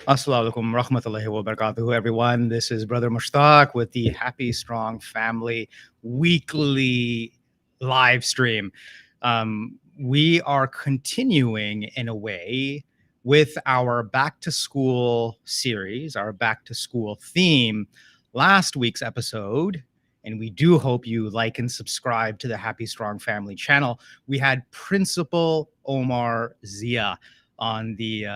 Assalamu alaikum rahmatullahi wa barakatuhu, everyone. This is Brother Mushtaq with the Happy Strong Family weekly live stream. We are continuing in a way with our back to school series, our back to school theme. Last week's episode, and we do hope you like and subscribe to the Happy Strong Family channel. We had Principal Omar Zia on the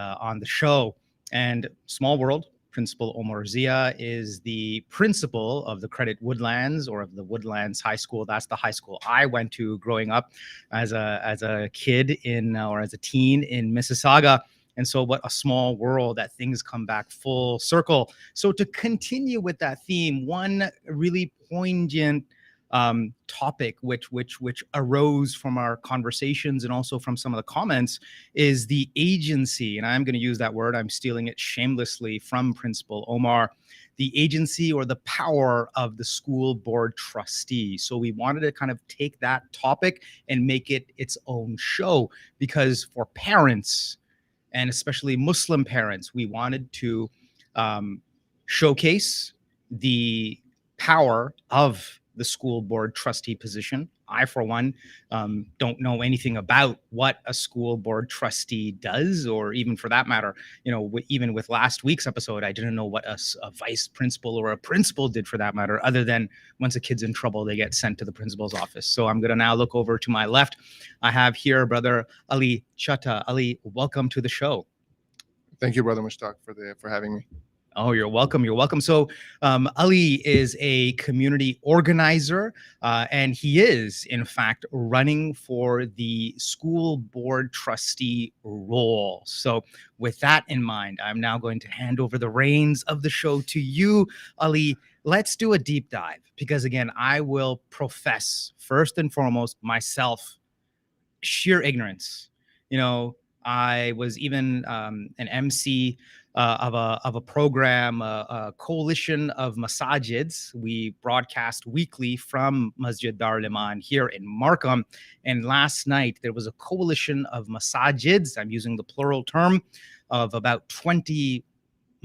show. And small world, Principal Omar Zia is the principal of the Credit Woodlands, or of the Woodlands High School. That's the high school I went to growing up as a kid or as a teen in Mississauga. And so what a small world that things come back full circle. So to continue with that theme, one really poignant topic which arose from our conversations and also from some of the comments is the agency, and I'm going to use that word, I'm stealing it shamelessly from Principal Omar, the agency or the power of the school board trustee. So we wanted to kind of take that topic and make it its own show, because for parents, and especially Muslim parents, we wanted to showcase the power of the school board trustee position. I, for one, don't know anything about what a school board trustee does, or even for that matter, even with last week's episode, I didn't know what a vice principal or a principal did, for that matter, other than once a kid's in trouble, they get sent to the principal's office. So I'm going to now look over to my left. I have here Brother Ali Chatha. Ali, welcome to the show. Thank you, Brother Mushtaq, for having me. Oh, you're welcome. You're welcome. So Ali is a community organizer, and he is, in fact, running for the school board trustee role. So with that in mind, I'm now going to hand over the reins of the show to you, Ali. Let's do a deep dive, because, again, I will profess, first and foremost, myself, sheer ignorance. I was even an MC of a program, a coalition of masajids. We broadcast weekly from Masjid Darul Iman here in Markham. And last night, there was a coalition of masajids, I'm using the plural term, of about 20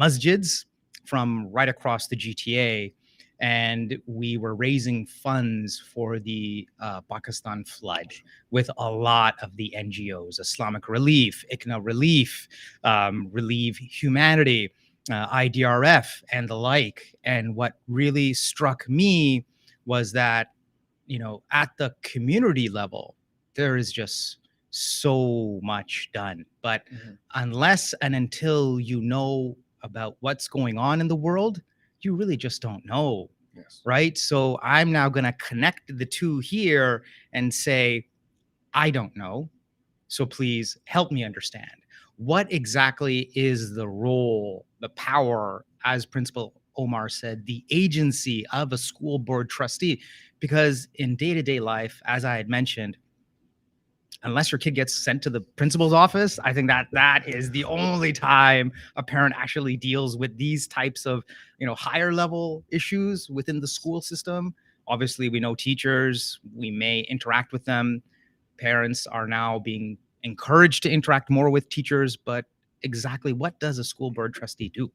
masjids from right across the GTA. And we were raising funds for the Pakistan flood with a lot of the NGOs, Islamic Relief, ICNA Relief, Relieve Humanity, IDRF, and the like. And what really struck me was that, at the community level, there is just so much done. But unless and until you know about what's going on in the world, you really just don't know. Yes. Right? So I'm now going to connect the two here and say, I don't know. So please help me understand. What exactly is the role, the power, as Principal Omar said, the agency of a school board trustee? Because in day-to-day life, as I had mentioned, unless your kid gets sent to the principal's office, I think that is the only time a parent actually deals with these types of, higher level issues within the school system. Obviously, we know teachers, we may interact with them. Parents are now being encouraged to interact more with teachers, but exactly what does a school board trustee do?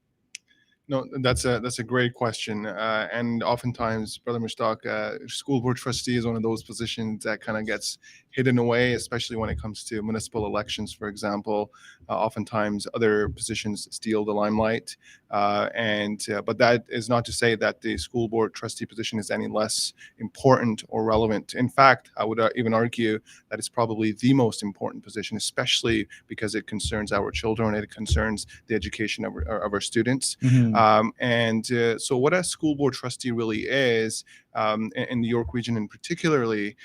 No, that's a great question, and oftentimes, Brother Mushtaq, school board trustee is one of those positions that kind of gets hidden away, especially when it comes to municipal elections, for example. Oftentimes, other positions steal the limelight, but that is not to say that the school board trustee position is any less important or relevant. In fact, I would even argue that it's probably the most important position, especially because it concerns our children, it concerns the education of our students. So what a school board trustee really is, in the York region in particularly,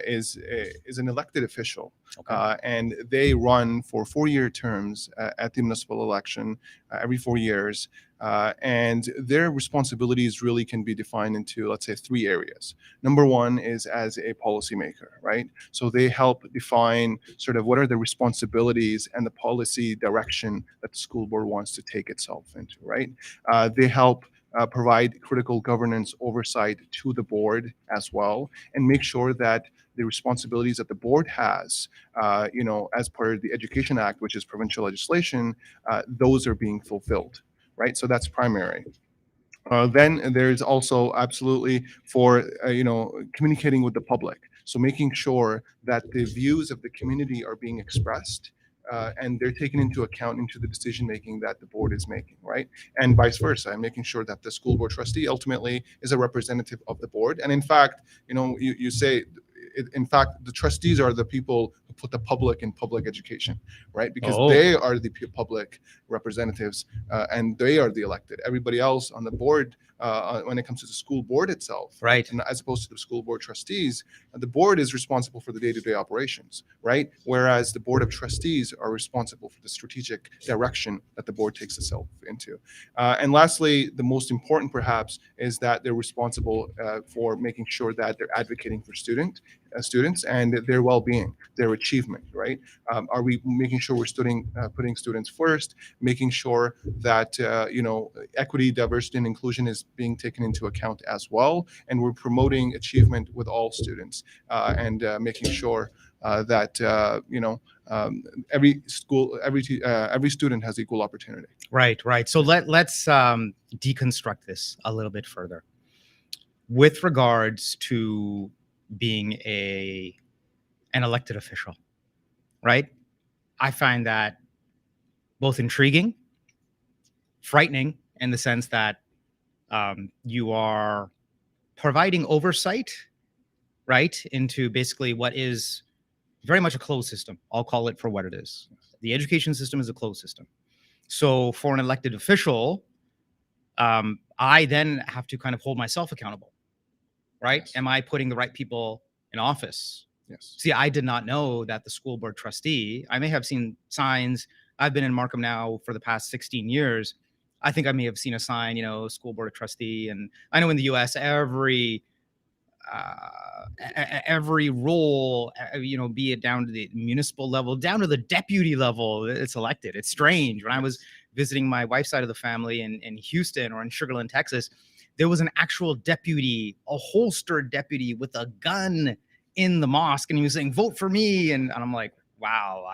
is an elected official. Okay. And they run for 4-year terms at the municipal election every 4 years. And their responsibilities really can be defined into, let's say, 3 areas. Number one is as a policymaker, right? So they help define sort of what are the responsibilities and the policy direction that the school board wants to take itself into, right? They help provide critical governance oversight to the board as well, and make sure that the responsibilities that the board has, as per the Education Act, which is provincial legislation, those are being fulfilled, right? So that's primary. Then there's also absolutely for communicating with the public. So making sure that the views of the community are being expressed, and they're taken into account into the decision making that the board is making, right? And vice versa, and making sure that the school board trustee ultimately is a representative of the board. And in fact, you say, in fact, the trustees are the people who put the public in public education, right? Because Oh. they are the public representatives, and they are the elected. Everybody else on the board, when it comes to the school board itself, Right. and as opposed to the school board trustees, the board is responsible for the day-to-day operations, right? Whereas the board of trustees are responsible for the strategic direction that the board takes itself into. And lastly, the most important perhaps is that they're responsible for making sure that they're advocating for students and their well-being, their achievement, right? Are we making sure we're putting students first, making sure that equity, diversity, and inclusion is being taken into account as well, and we're promoting achievement with all students, and making sure that every student has equal opportunity. Right. So let's deconstruct this a little bit further. With regards to being an elected official, right? I find that both intriguing, frightening, in the sense that you are providing oversight, right, into basically what is very much a closed system. I'll call it for what it is. The education system is a closed system. So for an elected official, I then have to kind of hold myself accountable, right? Yes. Am I putting the right people in office? Yes. See, I did not know that the school board trustee, I may have seen signs. I've been in Markham now for the past 16 years. I think I may have seen a sign, school board trustee. And I know in the US, every role, be it down to the municipal level, down to the deputy level, it's elected. It's strange. When I was visiting my wife's side of the family in Houston or in Sugar Land, Texas, there was an actual deputy, a holstered deputy with a gun in the mosque, and he was saying, "Vote for me." And I'm like, wow,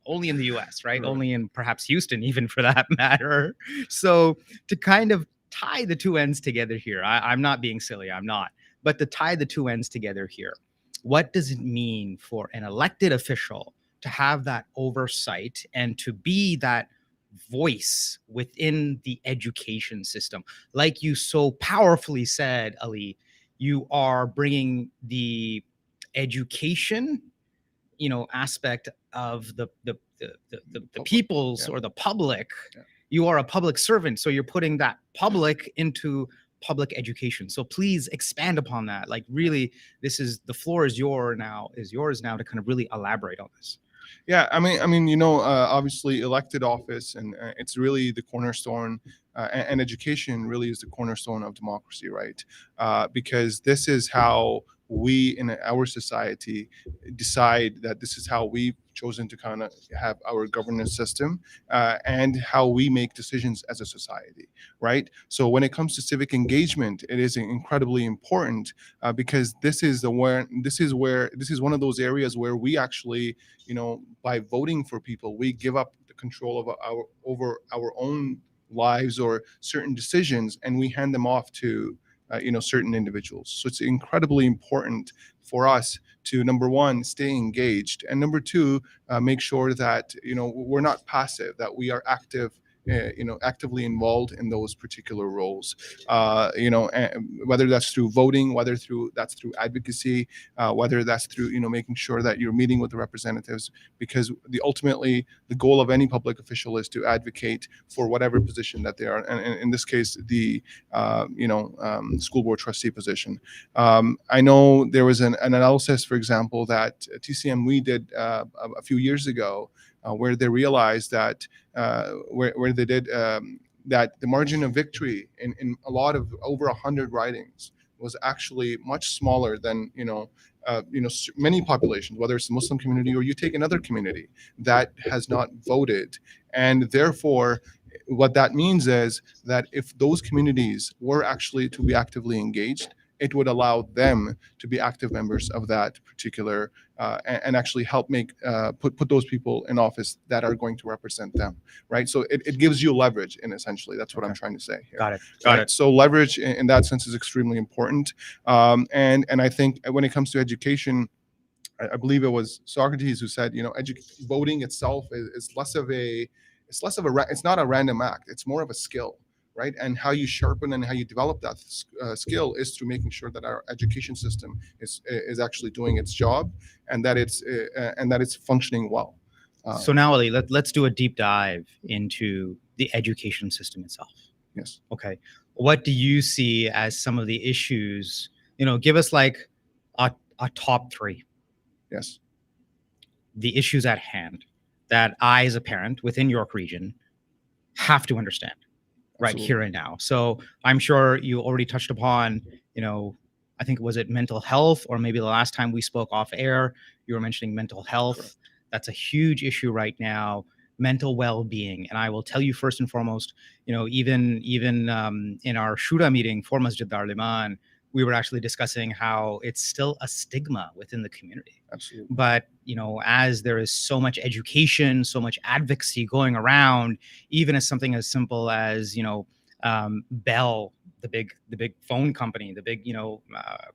only in the US, right? Right. Only in perhaps Houston, even, for that matter. So to kind of tie the two ends together here, I'm not being silly, I'm not. But to tie the two ends together here, what does it mean for an elected official to have that oversight and to be that voice within the education system? Like you so powerfully said, Ali, you are bringing the education, aspect of the people's or the public. Yeah. You are a public servant, so you're putting that public into public education. So please expand upon that. Like, really, the floor is yours now to kind of really elaborate on this. Yeah, obviously elected office, and it's really the cornerstone, and education really is the cornerstone of democracy, right? Because this is how we in our society decide that this is how we've chosen to kind of have our governance system, and how we make decisions as a society, right? So when it comes to civic engagement, it is incredibly important, because this is one of those areas where we actually, by voting for people, we give up the control of over our own lives or certain decisions, and we hand them off to certain individuals. So it's incredibly important for us to, number one, stay engaged, and number two, make sure that we're not passive, that we are actively involved in those particular roles. Whether that's through voting, whether that's through advocacy, whether that's through making sure that you're meeting with the representatives, because ultimately the goal of any public official is to advocate for whatever position that they are, and in this case, the school board trustee position. I know there was an analysis, for example, that TCMWE did a few years ago, where they realized that that the margin of victory in a lot of over 100 ridings was actually much smaller than many populations, whether it's the Muslim community or you take another community that has not voted, and therefore What that means is that if those communities were actually to be actively engaged, it would allow them to be active members of that particular and actually help make put those people in office that are going to represent them, right? So it gives you leverage, and essentially that's what I'm trying to say here. Got it. Right? So leverage in that sense is extremely important, and I think when it comes to education, I believe it was Socrates who said, voting itself is less of a, it's not a random act. It's more of a skill, right? And how you sharpen and how you develop that skill is through making sure that our education system is actually doing its job, and that it's functioning well. So now, Ali, let's do a deep dive into the education system itself. Yes. Okay. What do you see as some of the issues? Give us like a top three. Yes. The issues at hand that I, as a parent within York Region, have to understand right here and now. So I'm sure you already touched upon, I think, was it mental health, or maybe the last time we spoke off air, you were mentioning mental health. Correct. That's a huge issue right now, mental well-being. And I will tell you first and foremost, even in our Shura meeting for Masjid Darliman, we were actually discussing how it's still a stigma within the community. Absolutely. But, as there is so much education, so much advocacy going around, even as something as simple as, Bell, the big phone company, the big,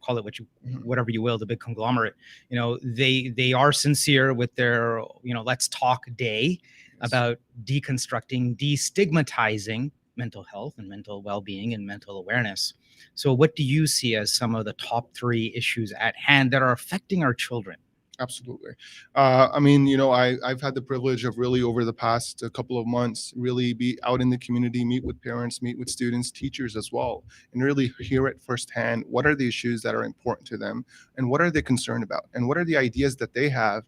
call it whatever you will, the big conglomerate, they are sincere with their, let's talk day. Yes. About deconstructing, destigmatizing mental health and mental well-being and mental awareness. So what do you see as some of the top three issues at hand that are affecting our children? Absolutely. I've had the privilege of really over the past couple of months, really be out in the community, meet with parents, meet with students, teachers as well, and really hear it firsthand. What are the issues that are important to them, and what are they concerned about, and what are the ideas that they have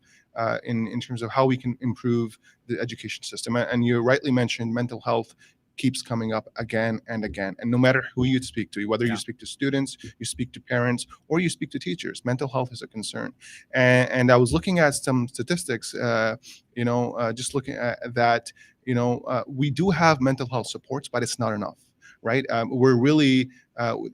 in terms of how we can improve the education system? And you rightly mentioned mental health keeps coming up again and again. And no matter who you speak to, whether you speak to students, you speak to parents, or you speak to teachers, mental health is a concern. And I was looking at some statistics, just looking at that, we do have mental health supports, but it's not enough. Right? We're really,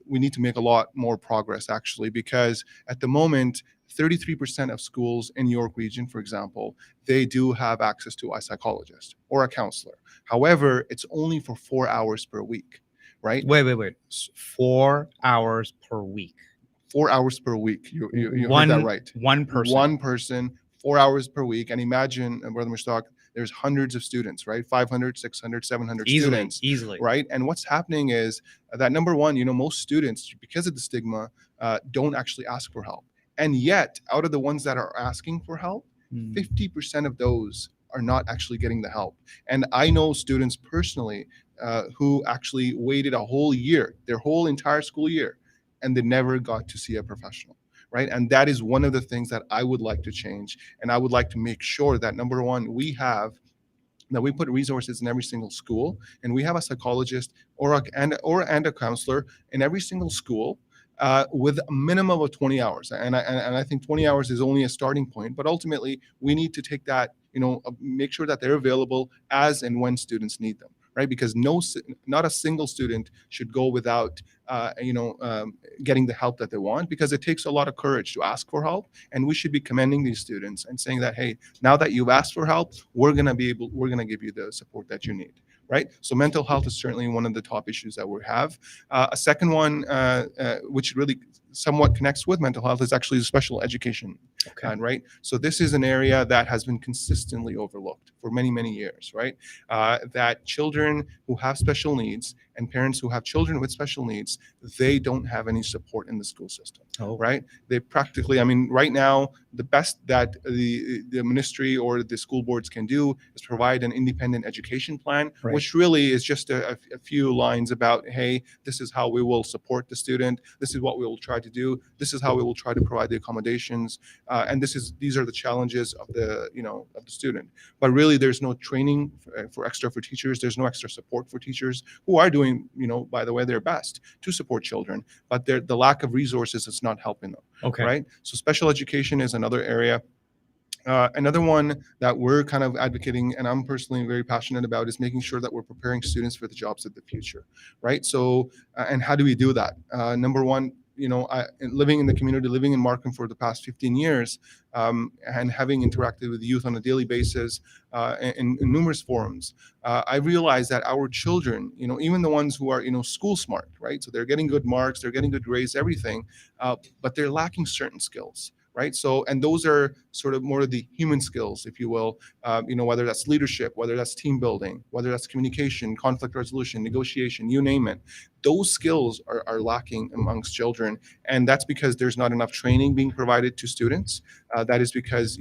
we need to make a lot more progress, actually, because at the moment, 33% of schools in York Region, for example, they do have access to a psychologist or a counselor. However, it's only for 4 hours per week, right? Wait. 4 hours per week. 4 hours per week. You heard that right. One person. One person, 4 hours per week. And imagine, Brother Mushtaq, there's hundreds of students, right? 500, 600, 700 students. Easily. Right? And what's happening is that, number one, most students, because of the stigma, don't actually ask for help. And yet, out of the ones that are asking for help, 50% of those are not actually getting the help. And I know students personally who actually waited a whole year, their whole entire school year, and they never got to see a professional. Right. And that is one of the things that I would like to change. And I would like to make sure that, number one, we put resources in every single school, and we have a psychologist or a counselor in every single school. With a minimum of 20 hours. And I think 20 hours is only a starting point, but ultimately we need to take that, make sure that they're available as and when students need them, right? Because not a single student should go without, getting the help that they want, because it takes a lot of courage to ask for help. And we should be commending these students and saying that, hey, now that you've asked for help, we're going to give you the support that you need. Right? So mental health is certainly one of the top issues that we have. A second one, which really somewhat connects with mental health, is actually special education. Okay. Right? So this is an area that has been consistently overlooked for many, many years, right? That children who have special needs and parents who have children with special needs, they don't have any support in the school system. Oh. Right? They practically, right now, the best that the ministry or the school boards can do is provide an independent education plan, right, which really is just a few lines about, hey, this is how we will support the student. This is what we will try to do. This is how we will try to provide the accommodations. And these are the challenges of the student. But really, there's no training for teachers. There's no extra support for teachers who are doing, by the way, their best to support children. But the lack of resources is not helping them. Okay. Right. So special education is another area. Another one that we're kind of advocating, and I'm personally very passionate about, is making sure that we're preparing students for the jobs of the future, right? So, and how do we do that? Number one, living in the community, living in Markham for the past 15 years, and having interacted with youth on a daily basis in numerous forums, I realized that our children, even the ones who are, school smart, right? So they're getting good marks, they're getting good grades, everything, but they're lacking certain skills. Right. So, and those are sort of more of the human skills, if you will, whether that's leadership, whether that's team building, whether that's communication, conflict resolution, negotiation, you name it. Those skills are lacking amongst children. And that's because there's not enough training being provided to students. That is because,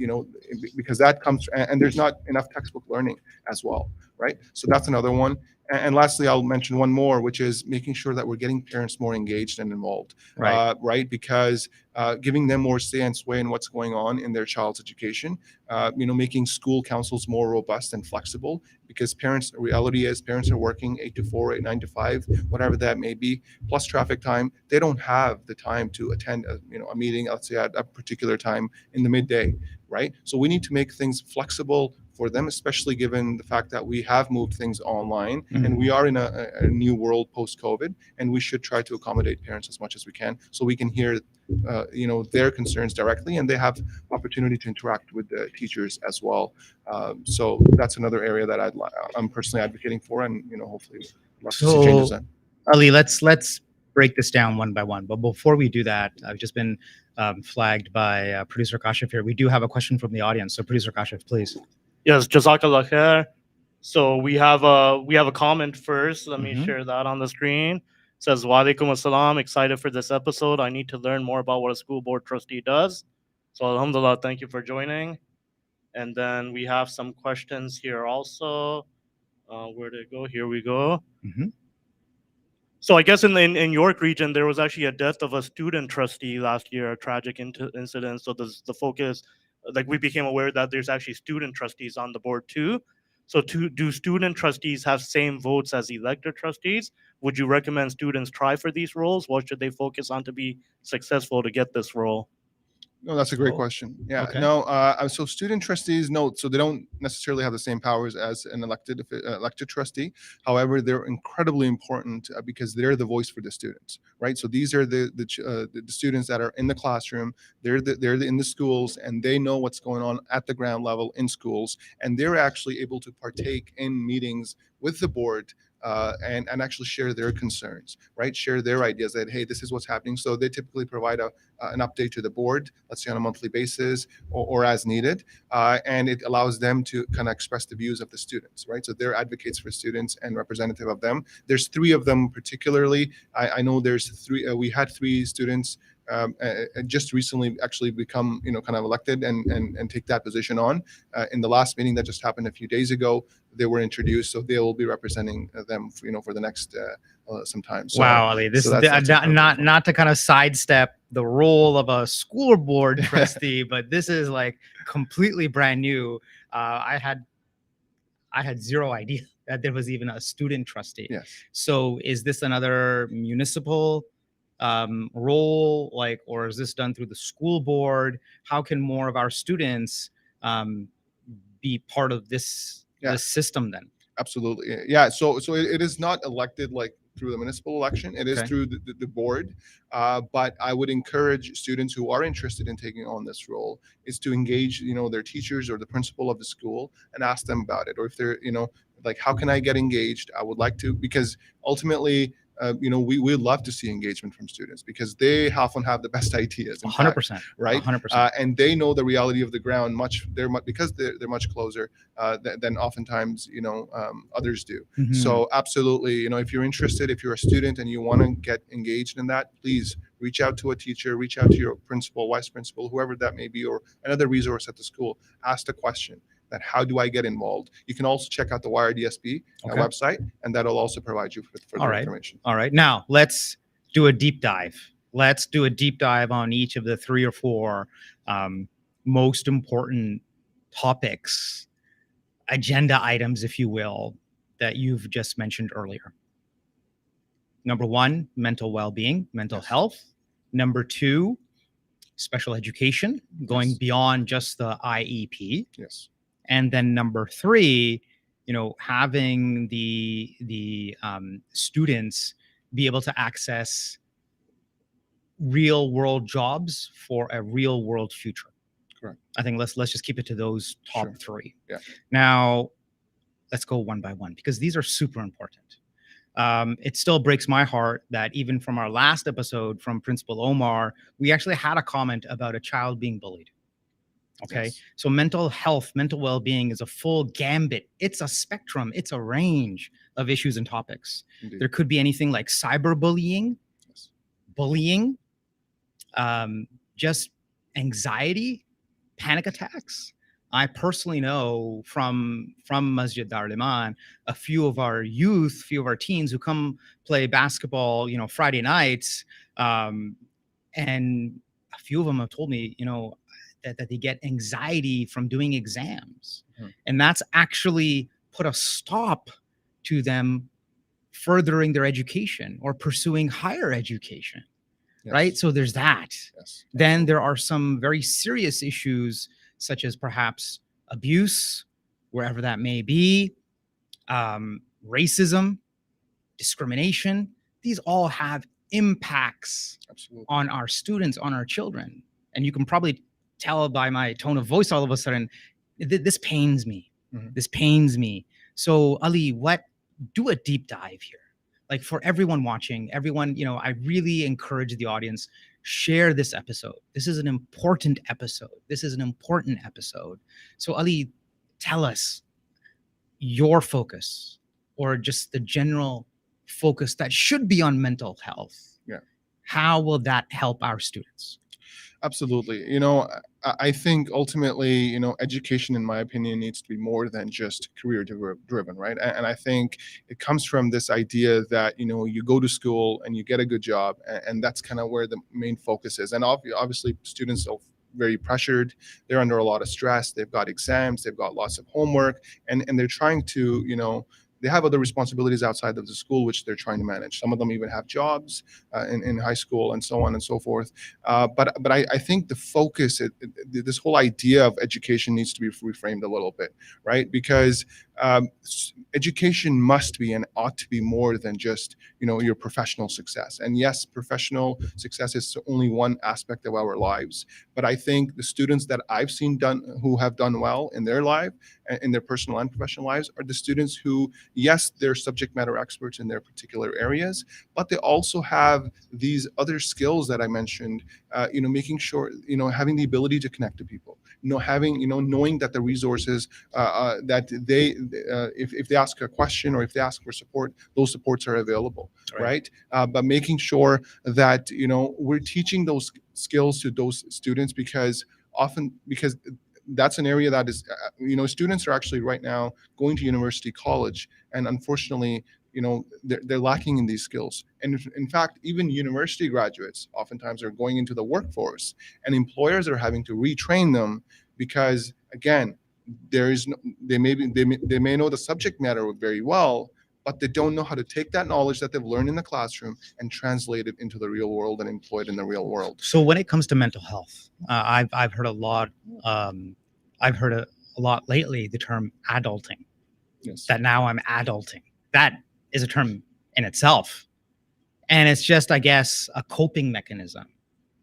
because that comes, and there's not enough textbook learning as well. Right. So that's another one. And lastly, I'll mention one more, which is making sure that we're getting parents more engaged and involved, right? Because giving them more say and sway in what's going on in their child's education, making school councils more robust and flexible, because reality is parents are working 8 to 4, 9 to 5, whatever that may be, plus traffic time. They don't have the time to attend a meeting, let's say at a particular time in the midday, right? So we need to make things flexible for them, especially given the fact that we have moved things online and we are in a new world post-COVID, and we should try to accommodate parents as much as we can so we can hear their concerns directly, and they have opportunity to interact with the teachers as well. So that's another area that I'm personally advocating for, and hopefully we'll see changes in. Ali, let's break this down one by one. But before we do that, I've just been flagged by producer Kashif here. We do have a question from the audience, so producer Kashif, please. Yes, Jazakallah khair. So we have a comment first. Let me share that on the screen. It says, Wa alaikum assalam, excited for this episode. I need to learn more about what a school board trustee does. So alhamdulillah, thank you for joining. And then we have some questions here also. Where did it go? Here we go. So I guess in York region, there was actually a death of a student trustee last year, a tragic incident. So the focus, like we became aware that there's actually student trustees on the board too. So do student trustees have same votes as elected trustees? Would you recommend students try for these roles? What should they focus on to be successful to get this role? No, that's a great question. Yeah. Okay. No. So student trustees, no. So they don't necessarily have the same powers as an elected trustee. However, they're incredibly important because they're the voice for the students, right? So these are the students that are in the classroom. They're in the schools, and they know what's going on at the ground level in schools, and they're actually able to partake in meetings with the board. And actually share their concerns, right? Share their ideas that, hey, this is what's happening. So they typically provide an update to the board, let's say on a monthly basis or as needed. And it allows them to kind of express the views of the students, right? So they're advocates for students and representative of them. There's 3 of them particularly. I know there's 3, we had 3 students just recently actually become, kind of elected and take that position on. In the last meeting that just happened a few days ago, they were introduced, so they will be representing them, for the next some time. So, wow, Ali, this is not to kind of sidestep the role of a school board trustee, but this is like completely brand new. I had zero idea that there was even a student trustee. Yes. So is this another municipal role, or is this done through the school board? How can more of our students be part of this system then? Absolutely. Yeah. So it is not elected through the municipal election. It is through the board. But I would encourage students who are interested in taking on this role is to engage, their teachers or the principal of the school and ask them about it. Or if they're, how can I get engaged? I would like to, because ultimately, we would love to see engagement from students because they often have the best ideas. 100%, right? 100%. And they know the reality of the ground because they're much closer than oftentimes others do. So absolutely, if you're interested, if you're a student and you want to get engaged in that, please reach out to a teacher, reach out to your principal, vice principal, whoever that may be, or another resource at the school. Ask the question. That how do I get involved? You can also check out the WireDSP website, and that'll also provide you with further information. All right. Now let's do a deep dive. Let's do a deep dive on each of the 3 or 4 most important topics, agenda items, if you will, that you've just mentioned earlier. Number 1, mental well-being, mental health. Number 2, special education, going Yes. beyond just the IEP. Yes. And then number three, having the students be able to access real world jobs for a real world future. Correct. I think let's just keep it to those top Sure. three. Yeah. Now, let's go one by one because these are super important. It still breaks my heart that even from our last episode from Principal Omar, we actually had a comment about a child being bullied. Okay. Yes. So mental health, mental well-being is a full gambit. It's a spectrum. It's a range of issues and topics. Indeed. There could be anything like cyberbullying, Yes. bullying, just anxiety, panic attacks. I personally know from Masjid Darul Iman, a few of our teens who come play basketball, Friday nights, and a few of them have told me, that they get anxiety from doing exams, and that's actually put a stop to them furthering their education or pursuing higher education. Yes. Right? So there's that. Yes. Then there are some very serious issues, such as perhaps abuse, wherever that may be, racism, discrimination. These all have impacts Absolutely. on our students, on our children. And you can probably tell by my tone of voice all of a sudden, this pains me. This pains me. So Ali, do a deep dive here. Like for everyone watching, everyone, I really encourage the audience, share this episode. This is an important episode. So Ali, tell us your focus or just the general focus that should be on mental health. Yeah. How will that help our students? Absolutely. I think ultimately, education, in my opinion, needs to be more than just career driven, right? And I think it comes from this idea that, you go to school and you get a good job, and that's kind of where the main focus is. And obviously, students are very pressured. They're under a lot of stress. They've got exams. They've got lots of homework, and they're trying to, they have other responsibilities outside of the school, which they're trying to manage. Some of them even have jobs in high school and so on and so forth. But I think the focus, this whole idea of education needs to be reframed a little bit, right? Because education must be and ought to be more than just, your professional success. And yes, professional success is only one aspect of our lives. But I think the students that I've seen who have done well in their life, in their personal and professional lives, are the students who, yes, they're subject matter experts in their particular areas, but they also have these other skills that I mentioned, making sure, having the ability to connect to people, knowing that the resources that if they ask a question or if they ask for support, those supports are available, right? But making sure that, we're teaching those skills to those students because that's an area that is, students are actually right now going to university, college, and unfortunately, they're lacking in these skills. And in fact, even university graduates oftentimes are going into the workforce, and employers are having to retrain them because, again, they may know the subject matter very well, but they don't know how to take that knowledge that they've learned in the classroom and translate it into the real world and employ it in the real world. So when it comes to mental health, I've heard a lot. I've heard a lot lately the term adulting. Yes. That now I'm adulting. That is a term in itself, and it's just, I guess, a coping mechanism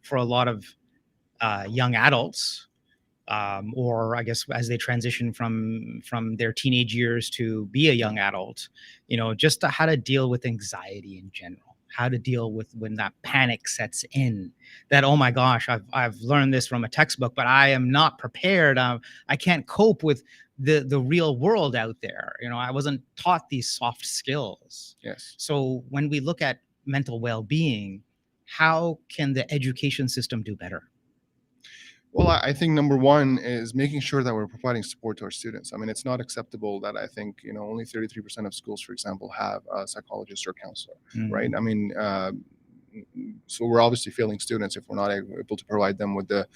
for a lot of young adults, or I guess as they transition from their teenage years to be a young adult, just how to deal with anxiety in general, how to deal with when that panic sets in, that, oh my gosh, I've learned this from a textbook, but I am not prepared. I can't cope with the real world out there. I wasn't taught these soft skills. Yes. So when we look at mental well-being, how can the education system do better? Well, I think number one is making sure that we're providing support to our students. I mean, it's not acceptable that I think, only 33% of schools, for example, have a psychologist or counselor, right? I mean, so we're obviously failing students if we're not able to provide them with the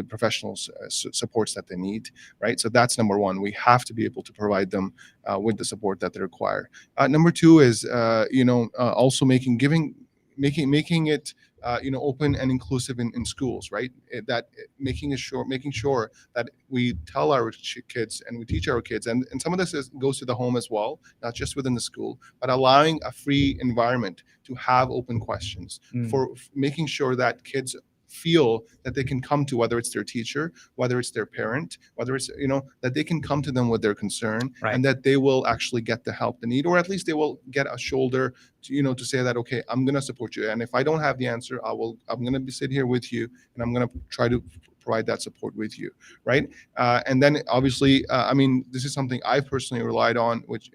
professional supports that they need, right? So that's number one. We have to be able to provide them with the support that they require. Number two is, also making it open and inclusive in schools, right? Making sure that we tell our kids and we teach our kids, and some of this goes to the home as well, not just within the school, but allowing a free environment to have open questions, for making sure that kids feel that they can come to, whether it's their teacher, whether it's their parent, whether it's, that they can come to them with their concern, Right. and that they will actually get the help they need, or at least they will get a shoulder to say that, okay, I'm going to support you, and if I don't have the answer, I'm going to be sit here with you, and I'm going to try to provide that support with you, right? And then obviously, this is something I personally relied on, which,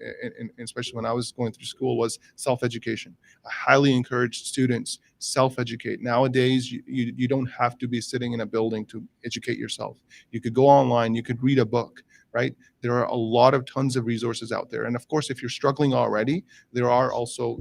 especially when I was going through school, was self-education. I highly encourage students self-educate. Nowadays, you don't have to be sitting in a building to educate yourself. You could go online, you could read a book, right? There are a lot of tons of resources out there. And of course, if you're struggling already, there are also,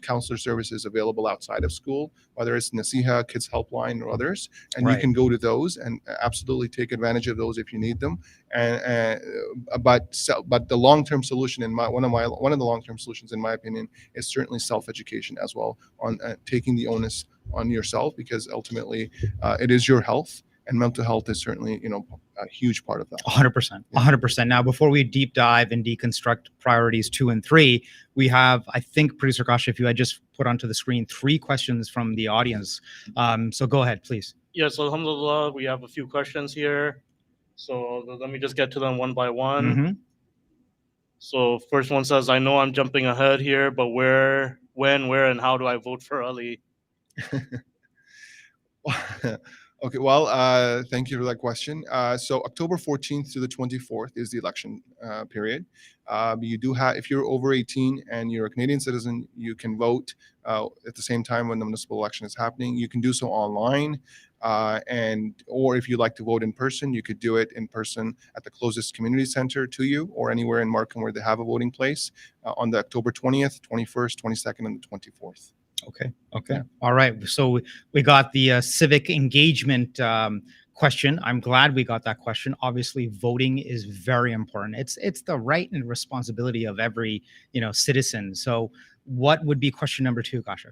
counselor services available outside of school, whether it's Nasiha, Kids Helpline, or others. And Right. you can go to those and absolutely take advantage of those if you need them. But the long-term solution, one of the long-term solutions, in my opinion, is certainly self-education as well, on taking the onus on yourself, because ultimately it is your health. And mental health is certainly, a huge part of that. 100%. 100%. Now, before we deep dive and deconstruct priorities 2 and 3, we have, I think, Producer Kash, if you had just put onto the screen 3 questions from the audience. So go ahead, please. Yes, alhamdulillah, we have a few questions here. So let me just get to them one by one. So first one says, I know I'm jumping ahead here, but where, and how do I vote for Ali? Okay, well, thank you for that question. So October 14th to the 24th is the election period. You do have, if you're over 18 and you're a Canadian citizen, you can vote at the same time when the municipal election is happening. You can do so online, or if you'd like to vote in person, you could do it in person at the closest community center to you, or anywhere in Markham where they have a voting place, on the October 20th, 21st, 22nd, and the 24th. Okay. Yeah. All right. So we got the civic engagement question. I'm glad we got that question. Obviously, voting is very important. It's the right and responsibility of every citizen. So, what would be question number 2, Kashif?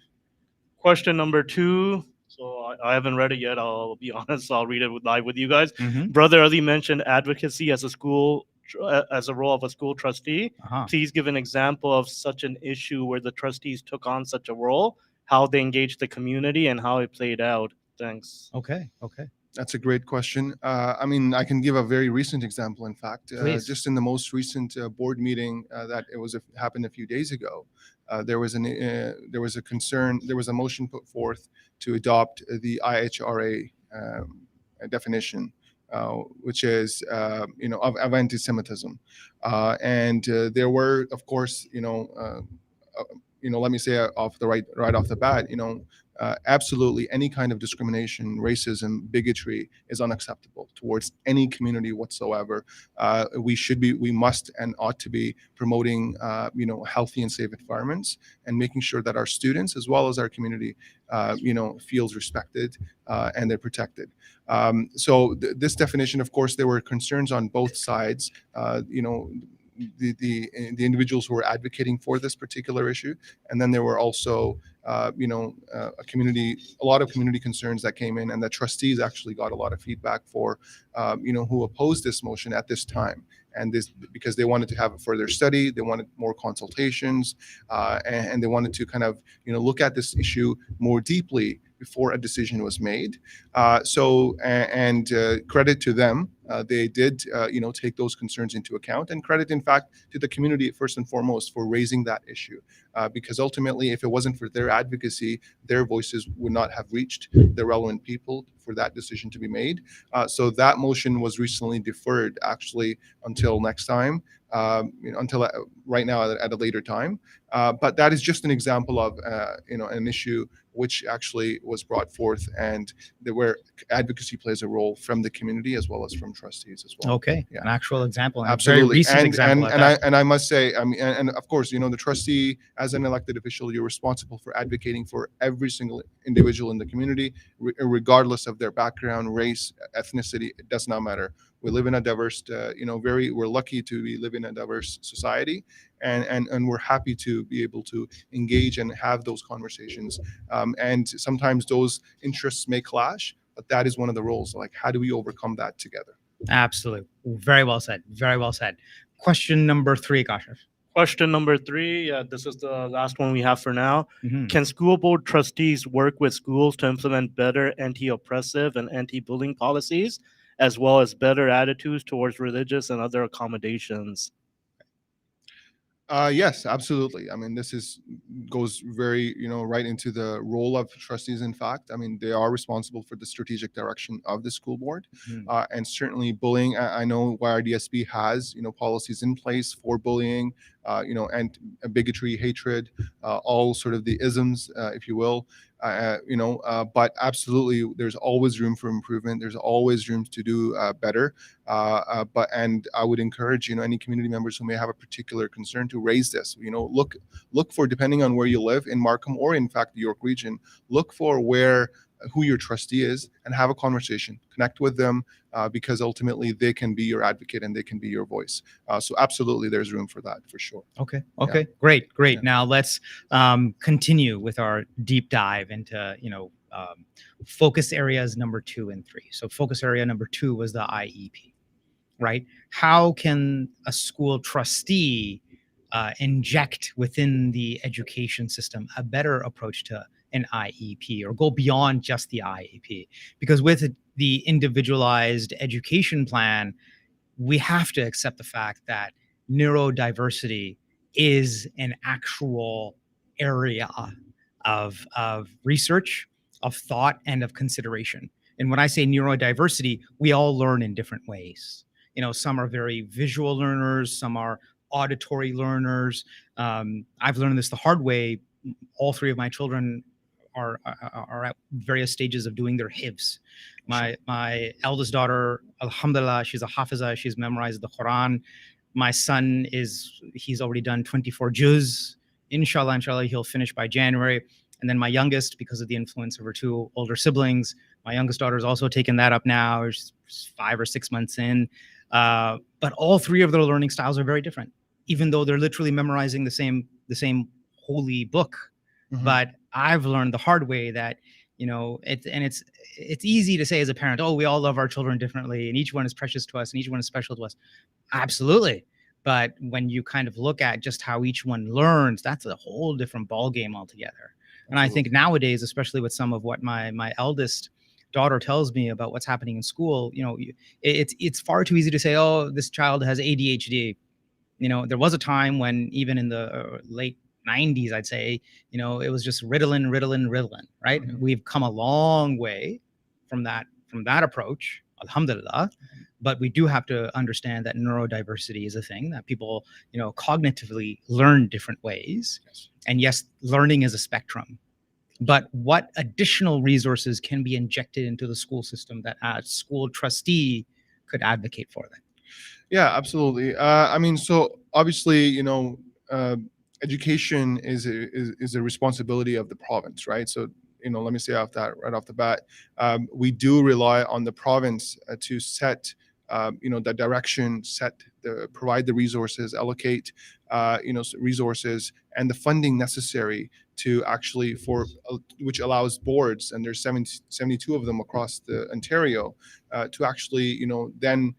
Question number 2. So I haven't read it yet. I'll be honest. I'll read it live with you guys. Brother Ali mentioned advocacy as a role of a school trustee. Please give an example of such an issue where the trustees took on such a role, how they engaged the community, and how it played out. Thanks. Okay. That's a great question. I can give a very recent example. In fact, just in the most recent board meeting happened a few days ago, there was a concern. There was a motion put forth to adopt the IHRA definition, which is of anti-Semitism, and there were, of course, let me say right off the bat, absolutely any kind of discrimination, racism, bigotry is unacceptable towards any community whatsoever. We must and ought to be promoting, healthy and safe environments, and making sure that our students, as well as our community, feels respected and they're protected. So this definition, of course, there were concerns on both sides. The individuals who were advocating for this particular issue, and then there were also a lot of community concerns that came in, and the trustees actually got a lot of feedback for who opposed this motion at this time, and this because they wanted to have a further study, they wanted more consultations, and they wanted to kind of look at this issue more deeply before a decision was made. Credit to them. They did, take those concerns into account, and credit, in fact, to the community first and foremost for raising that issue, because ultimately, if it wasn't for their advocacy, their voices would not have reached the relevant people for that decision to be made. So that motion was recently deferred, actually, until next time, until right now at a later time. But that is just an example of, an issue which actually was brought forth, and where advocacy plays a role from the community as well as from trustees as well. Okay, yeah. An actual example, and absolutely, a very recent example. And I must say, and of course, the trustee, as an elected official, you're responsible for advocating for every single individual in the community, regardless of their background, race, ethnicity. It does not matter. We live in a diverse, we're lucky to be living in a diverse society, and we're happy to be able to engage and have those conversations. And sometimes those interests may clash, but that is one of the roles. Like, how do we overcome that together? Absolutely. Very well said. Very well said. Question number 3, Kashif. Question number 3. This is the last one we have for now. Mm-hmm. Can school board trustees work with schools to implement better anti-oppressive and anti-bullying policies, as well as better attitudes towards religious and other accommodations? Yes, absolutely. I mean, goes very, right into the role of trustees. In fact, I mean, they are responsible for the strategic direction of the school board, and certainly bullying. I know YRDSB has, policies in place for bullying, and bigotry, hatred, all sort of the isms, if you will. But absolutely, there's always room for improvement. There's always room to do better. And I would encourage, any community members who may have a particular concern to raise this. Look for, depending on where you live in Markham or in fact the York region, look for who your trustee is and have a conversation. Connect with them, because ultimately they can be your advocate and they can be your voice. So absolutely, there's room for that for sure. Okay. Yeah. Great. Yeah. Now let's continue with our deep dive into focus areas number 2 and 3. So focus area number 2 was the IEP, right? How can a school trustee inject within the education system a better approach to an IEP, or go beyond just the IEP? Because with the individualized education plan, we have to accept the fact that neurodiversity is an actual area of research, of thought, and of consideration. And when I say neurodiversity, we all learn in different ways. Some are very visual learners, some are auditory learners. I've learned this the hard way. All 3 of my children are at various stages of doing their hifz. My eldest daughter, alhamdulillah, she's a hafiza. She's memorized the Quran. My son he's already done 24 juz. Inshallah, he'll finish by January. And then my youngest, because of the influence of her 2 older siblings, my youngest daughter has also taken that up now. She's 5 or 6 months in. But all 3 of their learning styles are very different, even though they're literally memorizing the same holy book. Mm-hmm. But I've learned the hard way that, it's easy to say as a parent, oh, we all love our children differently and each one is precious to us and each one is special to us. Absolutely. But when you kind of look at just how each one learns, that's a whole different ballgame altogether. And I think nowadays, especially with some of what my eldest daughter tells me about what's happening in school, it's far too easy to say, oh, this child has ADHD. There was a time when, even in the late 90s, I'd say, it was just Ritalin, right? Mm-hmm. We've come a long way from that approach, alhamdulillah. But we do have to understand that neurodiversity is a thing, that people, cognitively learn different ways. Yes. And yes, learning is a spectrum. But what additional resources can be injected into the school system that a school trustee could advocate for them? Yeah, absolutely. I mean, so obviously, education is a responsibility of the province, right? So, let me say right off the bat, we do rely on the province to set, the direction, provide the resources, allocate, resources and the funding necessary to actually which allows boards, and there's 72 of them across the Ontario, to actually, then,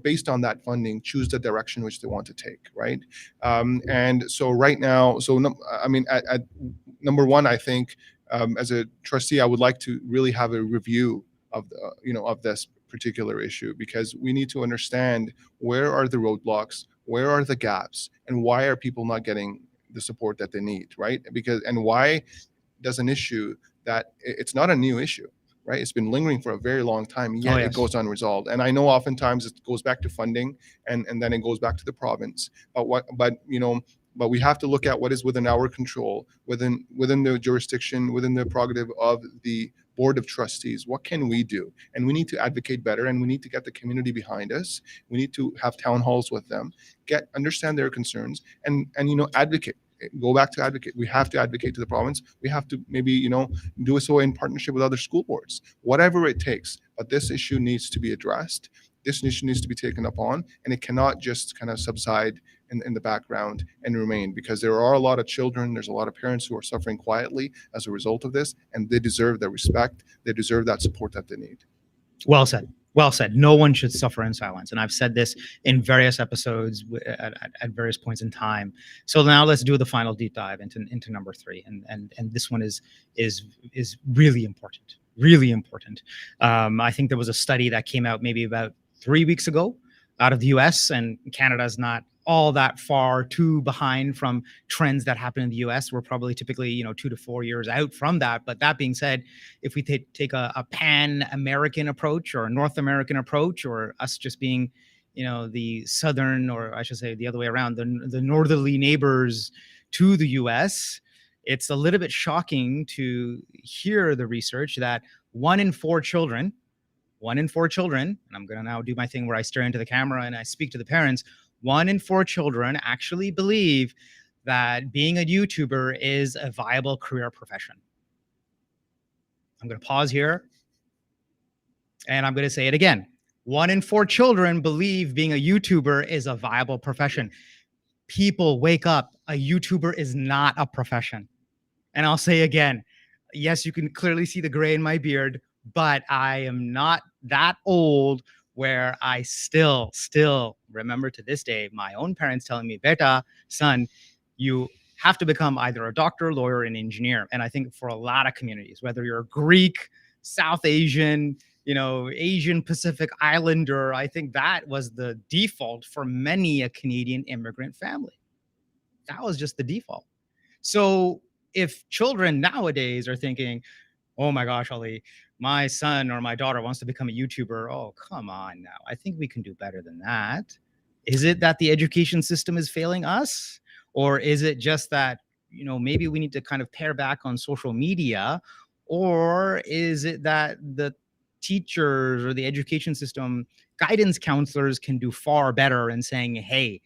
based on that funding, choose the direction which they want to take, right? And so right now, at number 1, I think, as a trustee, I would like to really have a review of of this particular issue, because we need to understand where are the roadblocks, where are the gaps, and why are people not getting the support that they need, right? And why does an issue that it's not a new issue, right? It's been lingering for a very long time, yet yes. It goes unresolved. And I know oftentimes it goes back to funding, and then it goes back to the province. But we have to look at what is within our control, within the jurisdiction, within the prerogative of the Board of Trustees. What can we do? And we need to advocate better, and we need to get the community behind us. We need to have town halls with them, understand their concerns, and advocate. Go back to advocate. We have to advocate to the province. We have to maybe, do so in partnership with other school boards, whatever it takes. But this issue needs to be addressed. This issue needs to be taken up on, and it cannot just kind of subside in the background and remain, because there are a lot of children, there's a lot of parents who are suffering quietly as a result of this, and they deserve their respect. They deserve that support that they need. Well said. Well said. No one should suffer in silence. And I've said this in various episodes at various points in time. So now let's do the final deep dive into number 3. And this one is really important. Really important. I think there was a study that came out maybe about 3 weeks ago out of the US, and Canada's not all that far too behind from trends that happen in the US. We're probably typically, 2 to 4 years out from that. But that being said, if we take a pan-American approach or a North American approach, or us just being, the southern, or I should say the other way around, the northerly neighbors to the US, it's a little bit shocking to hear the research that 1 in 4 children, and I'm going to now do my thing where I stare into the camera and I speak to the parents, 1 in 4 children actually believe that being a YouTuber is a viable career profession. I'm going to pause here and I'm going to say it again. 1 in 4 children believe being a YouTuber is a viable profession. People, wake up. A YouTuber is not a profession. And I'll say again, yes, you can clearly see the gray in my beard, but I am not that old where I still remember to this day my own parents telling me, "Beta, son, you have to become either a doctor, lawyer, and engineer." And I think for a lot of communities, whether you're Greek, South Asian, Asian Pacific Islander, I think that was the default for many a Canadian immigrant family. That was just the default. So if children nowadays are thinking, "Oh my gosh, Ali, my son or my daughter wants to become a YouTuber," oh, come on now. I think we can do better than that. Is it that the education system is failing us? Or is it just that, maybe we need to kind of pare back on social media? Or is it that the teachers or the education system guidance counselors can do far better in saying, "Hey,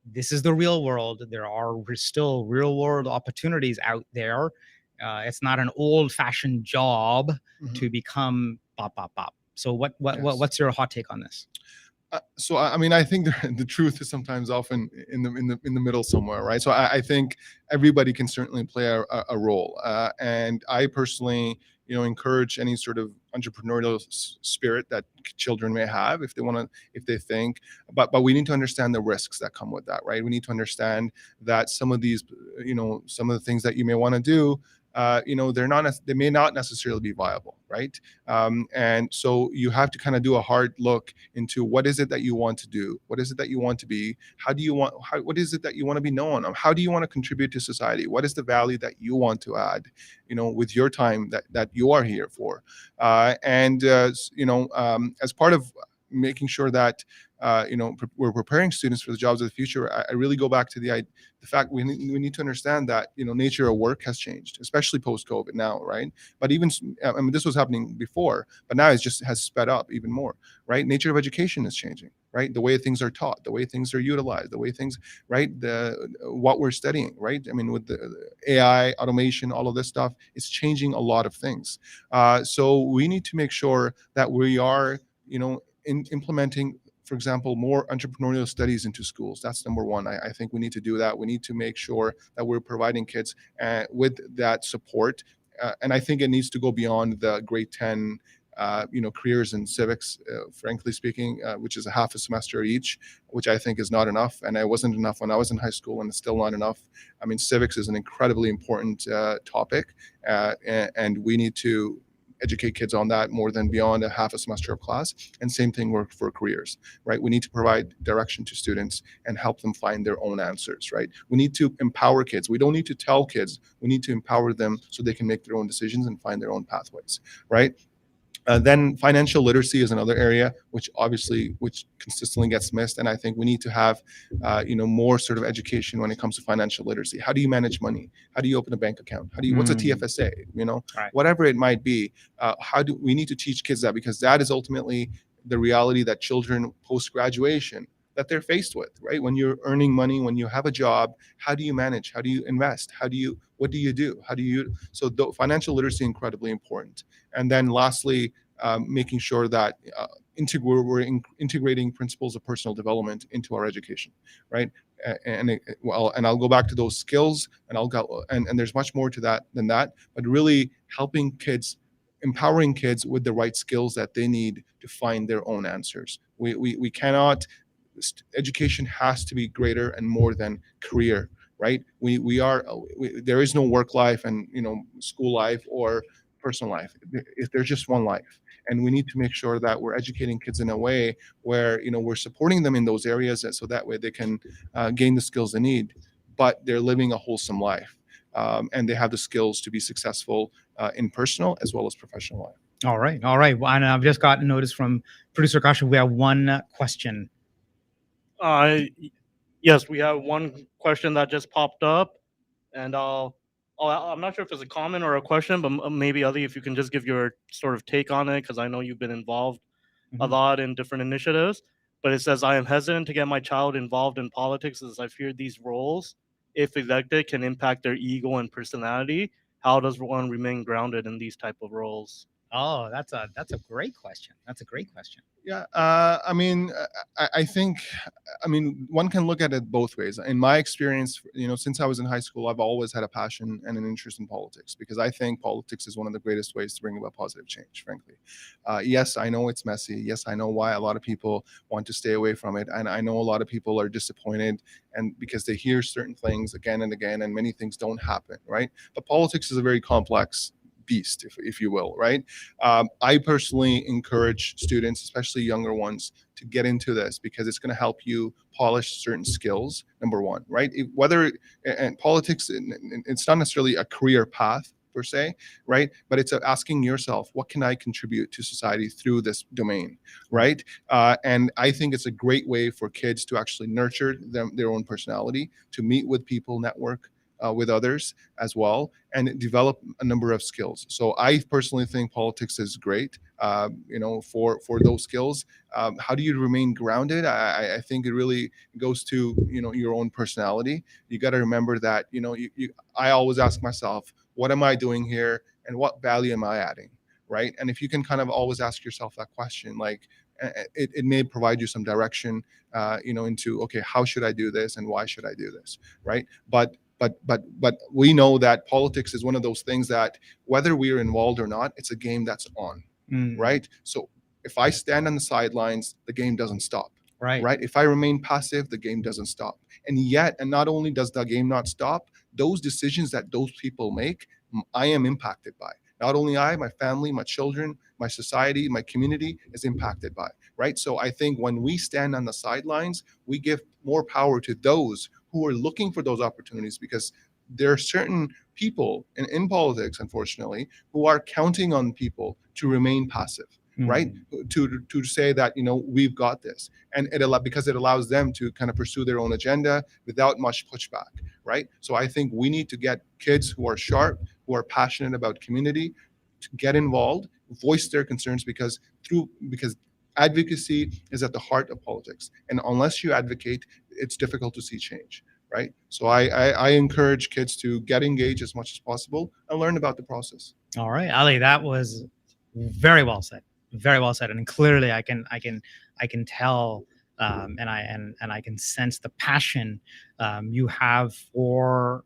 this is the real world. There are still real world opportunities out there. It's not an old-fashioned job to become bop, bop, bop." So what's your hot take on this? So I mean, I think the truth is sometimes often in the middle somewhere, right? So I think everybody can certainly play a role, and I personally, encourage any sort of entrepreneurial spirit that children may have if they think, but we need to understand the risks that come with that, right? We need to understand that some of these, some of the things that you may want to do, they may not necessarily be viable, right? And so you have to kind of do a hard look into what is it that you want to do, what is it that you want to be, what is it that you want to be known of, how do you want to contribute to society, what is the value that you want to add, with your time that you are here for, as part of making sure that we're preparing students for the jobs of the future. I really go back to the fact we need to understand that nature of work has changed, especially post-COVID now, right? But even this was happening before, but now it just has sped up even more, right? Nature of education is changing, right? The way things are taught, the way things are utilized, the way things, right? What we're studying, right? I mean, with the AI, automation, all of this stuff, it's changing a lot of things. So we need to make sure that we are, implementing, for example, more entrepreneurial studies into schools. That's number one. I think we need to do that. We need to make sure that we're providing kids with that support. And I think it needs to go beyond the grade 10, careers in civics, frankly speaking, which is a half a semester each, which I think is not enough. And it wasn't enough when I was in high school, and it's still not enough. I mean, civics is an incredibly important topic, and we need to educate kids on that more than beyond a half a semester of class. And same thing work for careers, right? We need to provide direction to students and help them find their own answers, right? We need to empower kids. We don't need to tell kids. We need to empower them so they can make their own decisions and find their own pathways, right? Then financial literacy is another area which consistently gets missed, and I think we need to have more sort of education when it comes to financial literacy. How do you manage money? How do you open a bank account? What's a TFSA? Right. Whatever it might be. We need to teach kids that, because that is ultimately the reality that children post-graduation that they're faced with, right? When you're earning money, when you have a job, how do you manage? How do you invest? What do you do? So financial literacy is incredibly important. And then lastly, making sure that integrating principles of personal development into our education, right? And I'll go back to those skills, and there's much more to that than that, but really helping kids, empowering kids with the right skills that they need to find their own answers. We cannot, education has to be greater and more than career, right? There is no work life and school life or personal life. If there's just one life, and we need to make sure that we're educating kids in a way where we're supporting them in those areas, so that way they can gain the skills they need, but they're living a wholesome life, and they have the skills to be successful in personal as well as professional life. All right. Well, and I've just gotten notice from producer Kasha. We have one question. Yes, we have one question that just popped up, and I'm not sure if it's a comment or a question, but maybe Ali, if you can just give your sort of take on it, because I know you've been involved a lot in different initiatives. But it says, I am hesitant to get my child involved in politics as I fear these roles, if elected, can impact their ego and personality. How does one remain grounded in these type of roles? Oh, that's a great question. That's a great question. Yeah, I think, one can look at it both ways. In my experience, since I was in high school, I've always had a passion and an interest in politics, because I think politics is one of the greatest ways to bring about positive change, frankly. Yes, I know it's messy. Yes, I know why a lot of people want to stay away from it. And I know a lot of people are disappointed, and because they hear certain things again and again, and many things don't happen, right? But politics is a very complex beast, if you will, right? I personally encourage students, especially younger ones, to get into this, because it's going to help you polish certain skills, number one, right? And politics, it's not necessarily a career path per se, right? But it's asking yourself, what can I contribute to society through this domain, right? And I think it's a great way for kids to actually nurture their own personality, to meet with people, network with others as well, and develop a number of skills. So I personally think politics is great, for those skills. How do you remain grounded? I think it really goes to, your own personality. You got to remember that, I always ask myself, what am I doing here, and what value am I adding, right? And if you can kind of always ask yourself that question, like, it may provide you some direction, into, okay, how should I do this, and why should I do this, right? But we know that politics is one of those things that, whether we are involved or not, it's a game that's on, right? So if I stand on the sidelines, the game doesn't stop, right? If I remain passive, the game doesn't stop. And not only does the game not stop, those decisions that those people make, I am impacted by. Not only I, my family, my children, my society, my community is impacted by, right? So I think when we stand on the sidelines, we give more power to those who are looking for those opportunities, because there are certain people in politics, unfortunately, who are counting on people to remain passive, right? To say that, we've got this, and because it allows them to kind of pursue their own agenda without much pushback, right? So I think we need to get kids who are sharp, who are passionate about community, to get involved, voice their concerns, because advocacy is at the heart of politics, and unless you advocate, it's difficult to see change, right? So I encourage kids to get engaged as much as possible and learn about the process. All right, Ali, that was very well said. Very well said, and clearly I can tell, and I can sense the passion you have for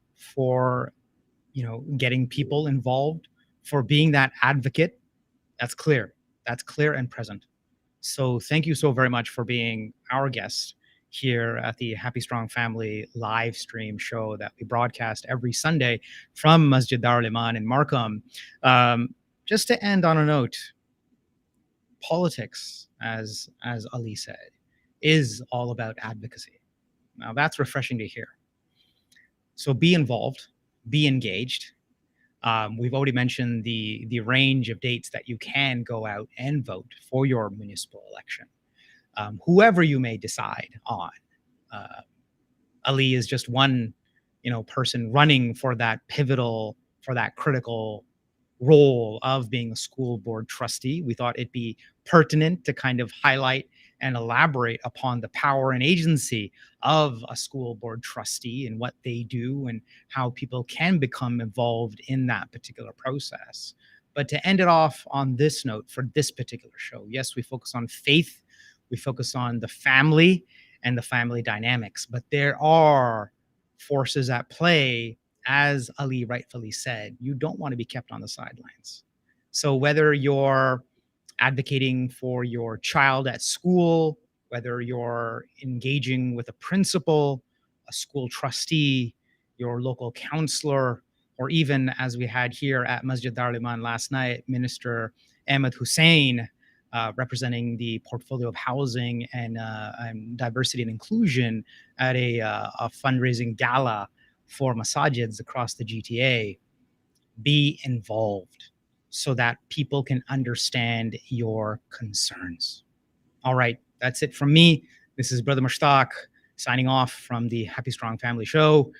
getting people involved, for being that advocate. That's clear and present. So thank you so very much for being our guest here at the Happy Strong Family live stream show that we broadcast every Sunday from Masjid Darul Iman in Markham. Just to end on a note, politics, as Ali said, is all about advocacy. Now that's refreshing to hear. So be involved, be engaged. We've already mentioned the range of dates that you can go out and vote for your municipal election. Whoever you may decide on, Ali is just one, person running for that critical role of being a school board trustee. We thought it'd be pertinent to kind of highlight and elaborate upon the power and agency of a school board trustee and what they do and how people can become involved in that particular process. But to end it off on this note for this particular show, yes, we focus on faith, we focus on the family and the family dynamics, but there are forces at play, as Ali rightfully said. You don't want to be kept on the sidelines. So whether you're advocating for your child at school, whether you're engaging with a principal, a school trustee, your local counselor, or even as we had here at Masjid Darul Iman last night, Minister Ahmed Hussein, representing the portfolio of housing and diversity and inclusion at a fundraising gala for masajids across the GTA. Be involved so that people can understand your concerns. All right, that's it from me. This is Brother Mushtaq signing off from the Happy Strong Family Show.